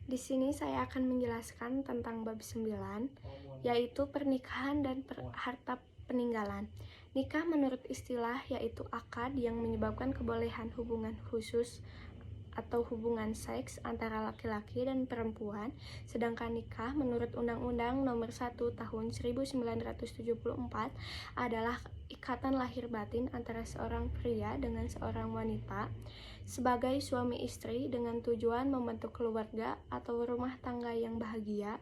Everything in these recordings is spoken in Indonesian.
Di sini saya akan menjelaskan tentang bab 9, yaitu pernikahan dan harta peninggalan. Nikah menurut istilah yaitu akad yang menyebabkan kebolehan hubungan khusus atau hubungan seks antara laki-laki dan perempuan, sedangkan nikah menurut Undang-Undang Nomor 1 Tahun 1974 adalah ikatan lahir batin antara seorang pria dengan seorang wanita sebagai suami istri dengan tujuan membentuk keluarga atau rumah tangga yang bahagia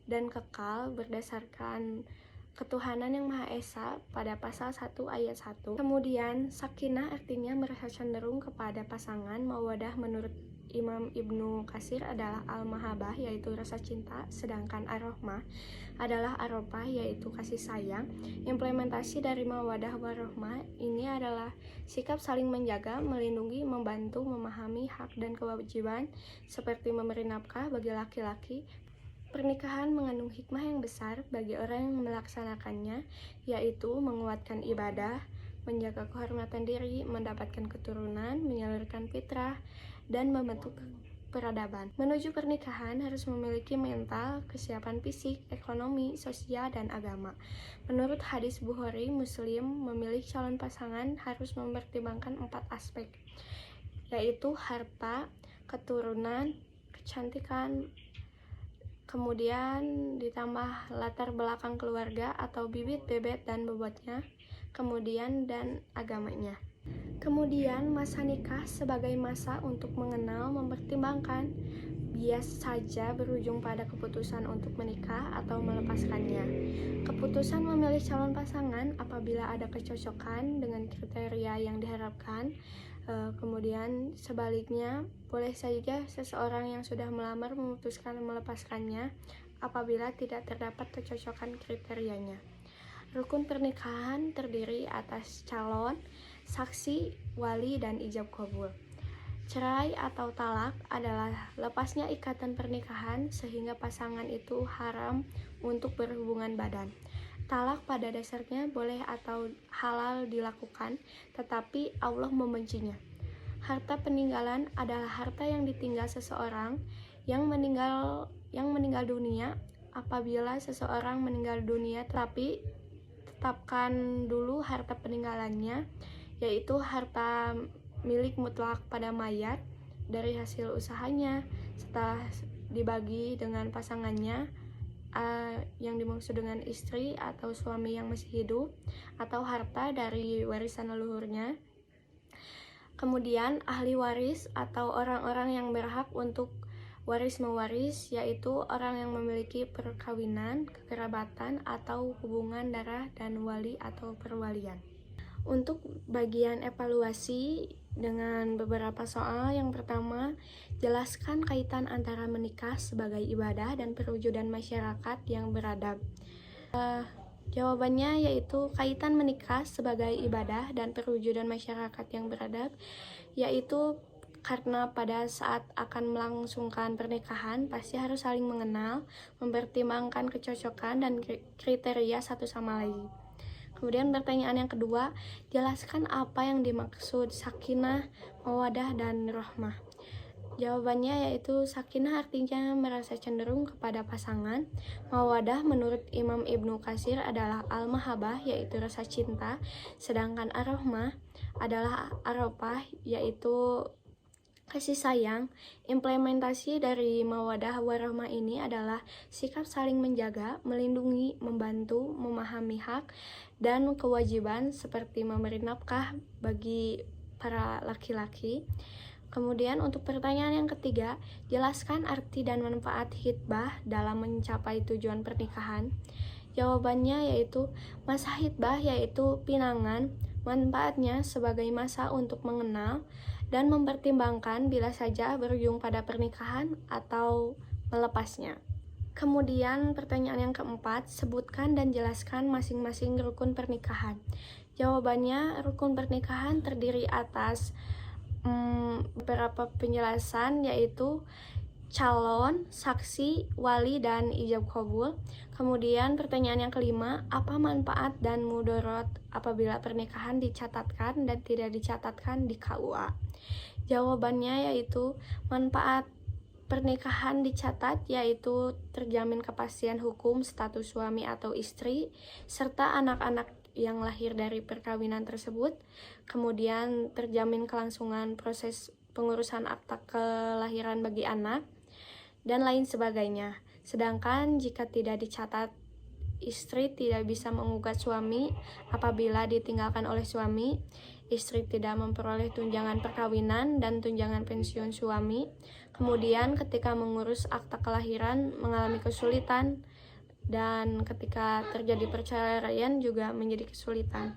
dan kekal berdasarkan Ketuhanan yang Maha Esa pada pasal 1 ayat 1. Kemudian sakinah artinya merasa cenderung kepada pasangan. Mawadah menurut Imam Ibnu Katsir adalah al-mahabbah yaitu rasa cinta, sedangkan ar-rahmah adalah arofah yaitu kasih sayang. Implementasi dari mawadah warahmah ini adalah sikap saling menjaga, melindungi, membantu, memahami hak dan kewajiban seperti memberi nafkah bagi laki-laki. Pernikahan mengandung hikmah yang besar bagi orang yang melaksanakannya, yaitu menguatkan ibadah, menjaga kehormatan diri, mendapatkan keturunan, menyalurkan fitrah, dan membentuk peradaban. Menuju pernikahan harus memiliki mental, kesiapan fisik, ekonomi, sosial, dan agama. Menurut hadis Bukhari, Muslim memilih calon pasangan harus mempertimbangkan 4 aspek, yaitu harta, keturunan, kecantikan, kemudian ditambah latar belakang keluarga atau bibit, bebet, dan bobotnya, kemudian dan agamanya. Kemudian masa nikah sebagai masa untuk mengenal, mempertimbangkan, bias saja berujung pada keputusan untuk menikah atau melepaskannya. Keputusan memilih calon pasangan apabila ada kecocokan dengan kriteria yang diharapkan. Kemudian sebaliknya, boleh saja seseorang yang sudah melamar memutuskan melepaskannya apabila tidak terdapat kecocokan kriterianya. Rukun pernikahan terdiri atas calon, saksi, wali, dan ijab kabul. Cerai atau talak adalah lepasnya ikatan pernikahan sehingga pasangan itu haram untuk berhubungan badan. Talak pada dasarnya boleh atau halal dilakukan, tetapi Allah membencinya. Harta peninggalan adalah harta yang ditinggal seseorang yang meninggal dunia. Apabila seseorang meninggal dunia, tapi tetapkan dulu harta peninggalannya, yaitu harta milik mutlak pada mayat dari hasil usahanya setelah dibagi dengan pasangannya, yang dimaksud dengan istri atau suami yang masih hidup, atau harta dari warisan leluhurnya. Kemudian ahli waris atau orang-orang yang berhak untuk waris mewaris, yaitu orang yang memiliki perkawinan, kekerabatan, atau hubungan darah, dan wali atau perwalian. Untuk bagian evaluasi dengan beberapa soal, yang pertama, jelaskan kaitan antara menikah sebagai ibadah dan perwujudan masyarakat yang beradab. Jawabannya yaitu kaitan menikah sebagai ibadah dan perwujudan masyarakat yang beradab, yaitu karena pada saat akan melangsungkan pernikahan pasti harus saling mengenal, mempertimbangkan kecocokan dan kriteria satu sama lain. Kemudian pertanyaan yang kedua, jelaskan apa yang dimaksud sakinah, mawadah, dan rahmah. Jawabannya yaitu sakinah artinya merasa cenderung kepada pasangan. Mawadah menurut Imam Ibnu Katsir adalah al-mahabbah yaitu rasa cinta, sedangkan ar-rahmah adalah arofah yaitu kasih sayang. Implementasi dari mawadah warahmah ini adalah sikap saling menjaga, melindungi, membantu, memahami hak dan kewajiban seperti memberi nafkah bagi para laki-laki. Kemudian untuk pertanyaan yang ketiga, jelaskan arti dan manfaat khitbah dalam mencapai tujuan pernikahan. Jawabannya yaitu masa khitbah yaitu pinangan, manfaatnya sebagai masa untuk mengenal dan mempertimbangkan bila saja berujung pada pernikahan atau melepasnya. Kemudian pertanyaan yang keempat, sebutkan dan jelaskan masing-masing rukun pernikahan. Jawabannya, rukun pernikahan terdiri atas beberapa penjelasan, yaitu calon, saksi, wali, dan ijab kabul. Kemudian pertanyaan yang kelima, apa manfaat dan mudarat apabila pernikahan dicatatkan dan tidak dicatatkan di KUA? Jawabannya yaitu manfaat pernikahan dicatat, yaitu terjamin kepastian hukum status suami atau istri, serta anak-anak yang lahir dari perkawinan tersebut. Kemudian terjamin kelangsungan proses pengurusan akta kelahiran bagi anak, dan lain sebagainya. Sedangkan jika tidak dicatat, istri tidak bisa menggugat suami apabila ditinggalkan oleh suami. Istri tidak memperoleh tunjangan perkawinan dan tunjangan pensiun suami. Kemudian ketika mengurus akta kelahiran mengalami kesulitan, dan ketika terjadi perceraian juga menjadi kesulitan.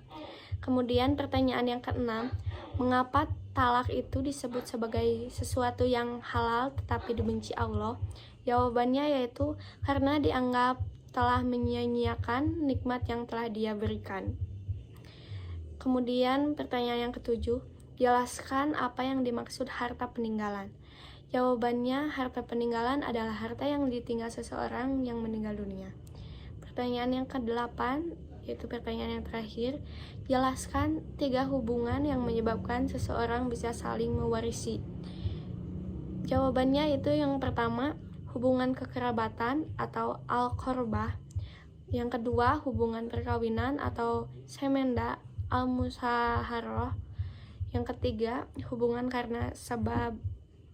Kemudian pertanyaan yang keenam, mengapa talak itu disebut sebagai sesuatu yang halal tetapi dibenci Allah? Jawabannya yaitu karena dianggap telah menyia-nyiakan nikmat yang telah Dia berikan. Kemudian pertanyaan yang ketujuh, jelaskan apa yang dimaksud harta peninggalan. Jawabannya, harta peninggalan adalah harta yang ditinggal seseorang yang meninggal dunia. Pertanyaan yang ke-8, yaitu pertanyaan yang terakhir, jelaskan 3 hubungan yang menyebabkan seseorang bisa saling mewarisi. Jawabannya itu yang pertama, hubungan kekerabatan atau al-qorbah. Yang kedua, hubungan perkawinan atau semenda al-musaharoh. Yang ketiga, hubungan karena sebab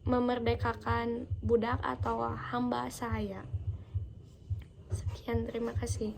memerdekakan budak atau hamba sahaya. Sekian, terima kasih.